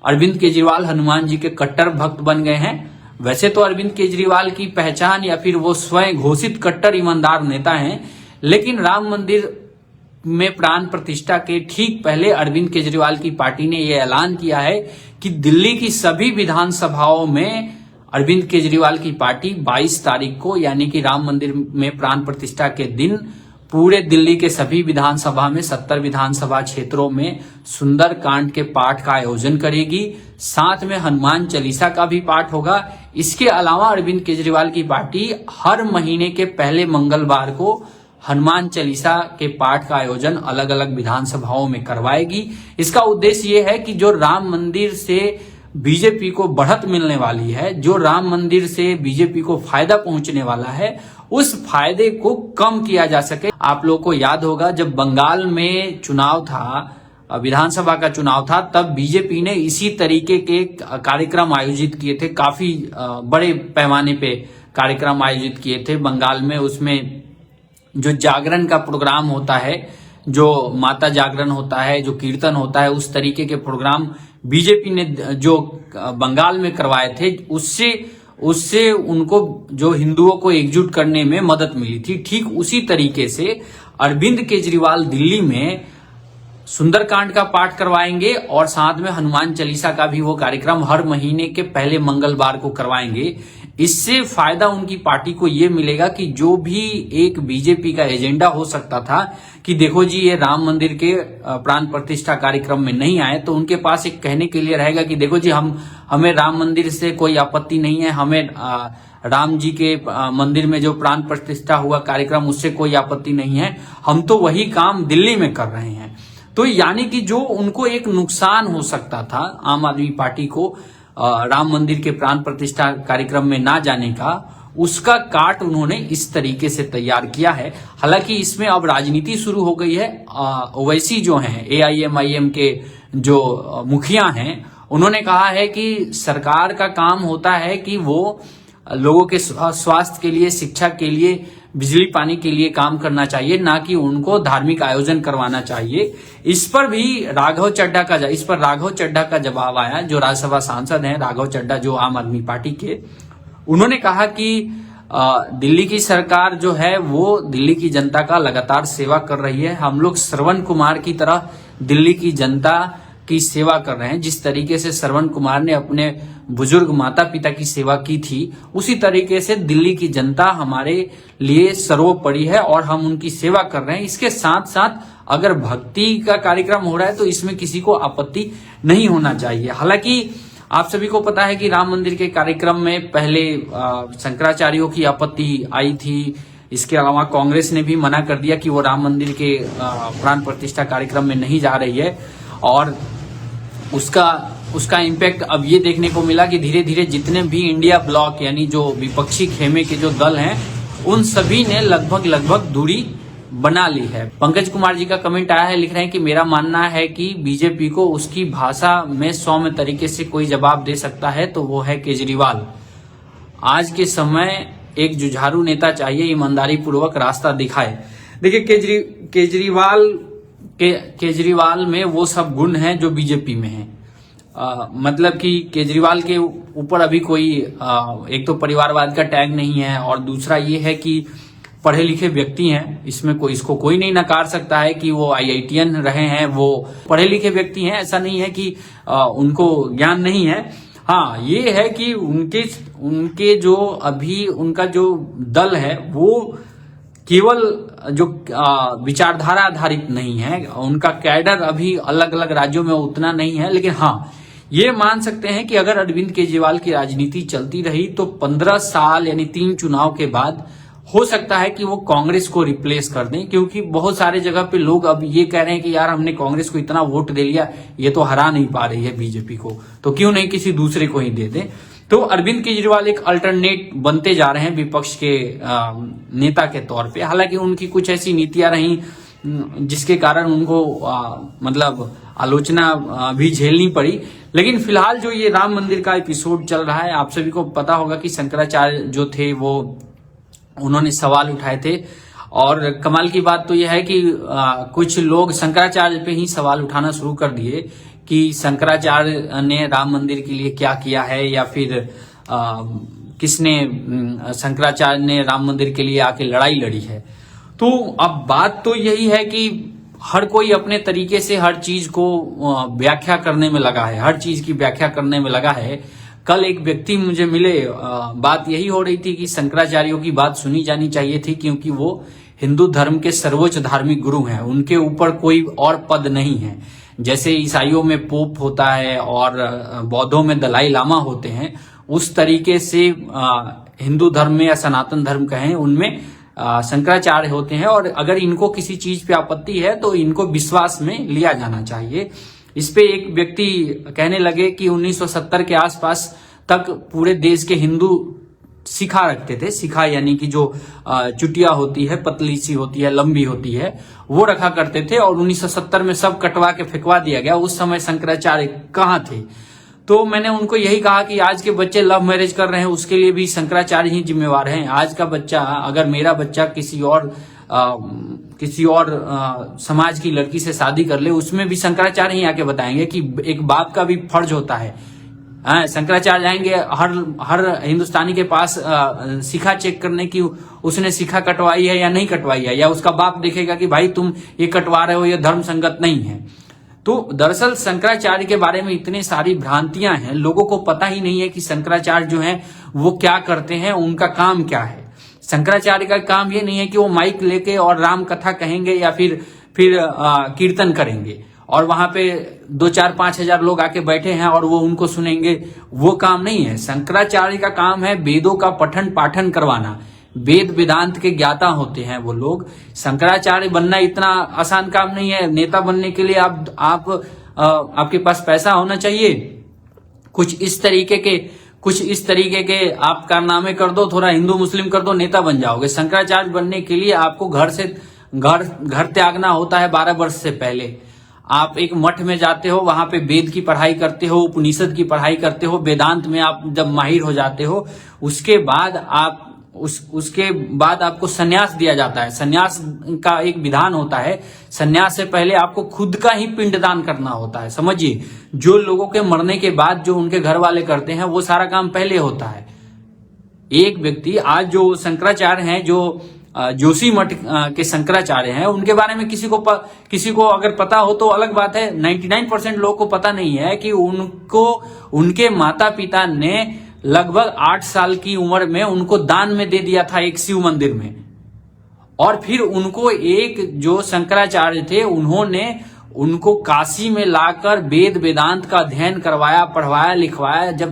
अरविंद केजरीवाल हनुमान जी के कट्टर भक्त बन गए हैं। वैसे तो अरविंद केजरीवाल की पहचान या फिर वो स्वयं घोषित कट्टर ईमानदार नेता हैं, लेकिन राम मंदिर में प्राण प्रतिष्ठा के ठीक पहले अरविंद केजरीवाल की पार्टी ने यह ऐलान किया है कि दिल्ली की सभी विधानसभाओं में अरविंद केजरीवाल की पार्टी 22 तारीख को यानी कि राम मंदिर में प्राण प्रतिष्ठा के दिन पूरे दिल्ली के सभी विधानसभा में 70 विधानसभा क्षेत्रों में सुंदर कांड के पाठ का आयोजन करेगी। साथ में हनुमान चालीसा का भी पाठ होगा। इसके अलावा अरविंद केजरीवाल की पार्टी हर महीने के पहले मंगलवार को हनुमान चालीसा के पाठ का आयोजन अलग अलग विधानसभाओं में करवाएगी। इसका उद्देश्य ये है कि जो राम मंदिर से बीजेपी को बढ़त मिलने वाली है, जो राम मंदिर से बीजेपी को फायदा पहुंचने वाला है, उस फायदे को कम किया जा सके। आप लोगों को याद होगा जब बंगाल में चुनाव था, विधानसभा का चुनाव था, तब बीजेपी ने इसी तरीके के कार्यक्रम आयोजित किए थे। काफी बड़े पैमाने पे कार्यक्रम आयोजित किए थे बंगाल में। उसमें जो जागरण का प्रोग्राम होता है, जो माता जागरण होता है, जो कीर्तन होता है, उस तरीके के प्रोग्राम बीजेपी ने जो बंगाल में करवाए थे, उससे उनको जो हिंदुओं को एकजुट करने में मदद मिली थी। ठीक उसी तरीके से अरविंद केजरीवाल दिल्ली में सुंदरकांड का पाठ करवाएंगे और साथ में हनुमान चालीसा का भी वो कार्यक्रम हर महीने के पहले मंगलवार को करवाएंगे। इससे फायदा उनकी पार्टी को ये मिलेगा कि जो भी एक बीजेपी का एजेंडा हो सकता था कि देखो जी ये राम मंदिर के प्राण प्रतिष्ठा कार्यक्रम में नहीं आए, तो उनके पास एक कहने के लिए रहेगा कि देखो जी हमें राम मंदिर से कोई आपत्ति नहीं है, हमें राम जी के मंदिर में जो प्राण प्रतिष्ठा हुआ कार्यक्रम उससे कोई आपत्ति नहीं है, हम तो वही काम दिल्ली में कर रहे हैं। तो यानी कि जो उनको एक नुकसान हो सकता था आम आदमी पार्टी को राम मंदिर के प्राण प्रतिष्ठा कार्यक्रम में ना जाने का, उसका काट उन्होंने इस तरीके से तैयार किया है। हालांकि इसमें अब राजनीति शुरू हो गई है। ओवैसी जो हैं, AIMIM के जो मुखिया हैं, उन्होंने कहा है कि सरकार का काम होता है कि वो लोगों के स्वास्थ्य के लिए, शिक्षा के लिए, बिजली पानी के लिए काम करना चाहिए, ना कि उनको धार्मिक आयोजन करवाना चाहिए। इस पर राघव चड्ढा का जवाब आया, जो राज्यसभा सांसद हैं राघव चड्ढा, जो आम आदमी पार्टी के। उन्होंने कहा कि दिल्ली की सरकार जो है वो दिल्ली की जनता का लगातार सेवा कर रही है। हम लोग श्रवण कुमार की तरह दिल्ली की जनता की सेवा कर रहे हैं। जिस तरीके से श्रवण कुमार ने अपने बुजुर्ग माता पिता की सेवा की थी, उसी तरीके से दिल्ली की जनता हमारे लिए सर्वोपरि है और हम उनकी सेवा कर रहे हैं। इसके साथ साथ अगर भक्ति का कार्यक्रम हो रहा है तो इसमें किसी को आपत्ति नहीं होना चाहिए। हालांकि आप सभी को पता है कि राम मंदिर के कार्यक्रम में पहले शंकराचार्यों की आपत्ति आई थी। इसके अलावा कांग्रेस ने भी मना कर दिया कि वो राम मंदिर के प्राण प्रतिष्ठा कार्यक्रम में नहीं जा रही है, और उसका इम्पैक्ट अब ये देखने को मिला कि धीरे धीरे जितने भी इंडिया ब्लॉक यानी जो विपक्षी खेमे के जो दल हैं, उन सभी ने लगभग दूरी बना ली है। पंकज कुमार जी का कमेंट आया है, लिख रहे हैं कि मेरा मानना है कि बीजेपी को उसकी भाषा में सौम्य तरीके से कोई जवाब दे सकता है तो वो है केजरीवाल। आज के समय एक जुझारू नेता चाहिए, ईमानदारी पूर्वक रास्ता दिखाए। देखिए केजरीवाल में वो सब गुण हैं जो बीजेपी में हैं। मतलब कि केजरीवाल के ऊपर अभी कोई एक तो परिवारवाद का टैग नहीं है, और दूसरा ये है कि पढ़े लिखे व्यक्ति हैं। इसको कोई नहीं नकार सकता है कि वो IITian रहे हैं, वो पढ़े लिखे व्यक्ति हैं। ऐसा नहीं है कि उनको ज्ञान नहीं है। हाँ, ये है कि उनके जो अभी उनका जो दल है वो केवल जो विचारधारा आधारित नहीं है, उनका कैडर अभी अलग अलग राज्यों में उतना नहीं है। लेकिन हाँ, ये मान सकते हैं कि अगर अरविंद केजरीवाल की राजनीति चलती रही तो 15 साल यानी 3 चुनाव के बाद हो सकता है कि वो कांग्रेस को रिप्लेस कर दें, क्योंकि बहुत सारे जगह पे लोग अब ये कह रहे हैं कि यार हमने कांग्रेस को इतना वोट दे लिया, ये तो हरा नहीं पा रही है बीजेपी को, तो क्यों नहीं किसी दूसरे को ही दे दें। तो अरविंद केजरीवाल एक अल्टरनेट बनते जा रहे हैं विपक्ष के नेता के तौर पे। हालांकि उनकी कुछ ऐसी नीतियां रही जिसके कारण उनको मतलब आलोचना भी झेलनी पड़ी। लेकिन फिलहाल जो ये राम मंदिर का एपिसोड चल रहा है, आप सभी को पता होगा कि शंकराचार्य जो थे वो उन्होंने सवाल उठाए थे, और कमाल की बात तो यह है कि कुछ लोग शंकराचार्य पे ही सवाल उठाना शुरू कर दिए कि शंकराचार्य ने राम मंदिर के लिए क्या किया है, या फिर किसने शंकराचार्य ने राम मंदिर के लिए आके लड़ाई लड़ी है। तो अब बात तो यही है कि हर कोई अपने तरीके से हर चीज को व्याख्या करने में लगा है, हर चीज की व्याख्या करने में लगा है। कल एक व्यक्ति मुझे मिले, बात यही हो रही थी कि शंकराचार्यों की बात सुनी जानी चाहिए थी, क्योंकि वो हिंदू धर्म के सर्वोच्च धार्मिक गुरु हैं, उनके ऊपर कोई और पद नहीं है। जैसे ईसाइयों में पोप होता है और बौद्धों में दलाई लामा होते हैं, उस तरीके से हिंदू धर्म में या सनातन धर्म कहें, उनमें शंकराचार्य होते हैं। और अगर इनको किसी चीज पे आपत्ति है तो इनको विश्वास में लिया जाना चाहिए। इस पे एक व्यक्ति कहने लगे कि 1970 के आसपास तक पूरे देश के हिंदू सिखा रखते थे। सिखा यानी कि जो चुटिया होती है, पतली सी होती है, लंबी होती है, वो रखा करते थे, और 1970 में सब कटवा के फेंकवा दिया गया। उस समय शंकराचार्य कहाँ थे? तो मैंने उनको यही कहा कि आज के बच्चे लव मैरिज कर रहे हैं, उसके लिए भी शंकराचार्य ही जिम्मेवार हैं। आज का बच्चा, अगर मेरा बच्चा किसी और समाज की लड़की से शादी कर ले, उसमें भी शंकराचार्य ही आके बताएंगे कि एक बाप का भी फर्ज होता है। शंकराचार्य जाएंगे हर हिंदुस्तानी के पास शिखा चेक करने की, उसने शिखा कटवाई है या नहीं कटवाई है, या उसका बाप देखेगा कि भाई तुम ये कटवा रहे हो, ये धर्म संगत नहीं है। तो दरअसल शंकराचार्य के बारे में इतनी सारी भ्रांतियां हैं, लोगों को पता ही नहीं है कि शंकराचार्य जो हैं वो क्या करते हैं, उनका काम क्या है। शंकराचार्य का काम ये नहीं है कि वो माइक लेके और राम कथा कहेंगे या फिर कीर्तन करेंगे और वहां पे 2-4-5 हजार लोग आके बैठे हैं और वो उनको सुनेंगे, वो काम नहीं है। शंकराचार्य का काम है वेदों का पठन पाठन करवाना। वेद वेदांत के ज्ञाता होते हैं वो लोग। शंकराचार्य बनना इतना आसान काम नहीं है। नेता बनने के लिए आपके पास पैसा होना चाहिए, कुछ इस तरीके के आप कारनामे कर दो, थोड़ा हिंदू मुस्लिम कर दो, नेता बन जाओगे। शंकराचार्य बनने के लिए आपको घर त्यागना होता है 12 वर्ष से पहले। आप एक मठ में जाते हो, वहां पे वेद की पढ़ाई करते हो, उपनिषद की पढ़ाई करते हो, वेदांत में आप जब माहिर हो जाते हो, उसके बाद आपको सन्यास दिया जाता है। सन्यास का एक विधान होता है, सन्यास से पहले आपको खुद का ही पिंडदान करना होता है। समझिए, जो लोगों के मरने के बाद जो उनके घर वाले करते हैं, वो सारा काम पहले होता है। एक व्यक्ति, आज जो शंकराचार्य हैं, जो जोशी मठ के शंकराचार्य हैं, उनके बारे में किसी को अगर पता हो तो अलग बात है। 99% लोगों को पता नहीं है कि उनके माता पिता ने लगभग 8 साल की उम्र में उनको दान में दे दिया था एक शिव मंदिर में। और फिर उनको एक जो शंकराचार्य थे, उन्होंने उनको काशी में लाकर वेद वेदांत का अध्ययन करवाया, पढ़वाया, लिखवाया। जब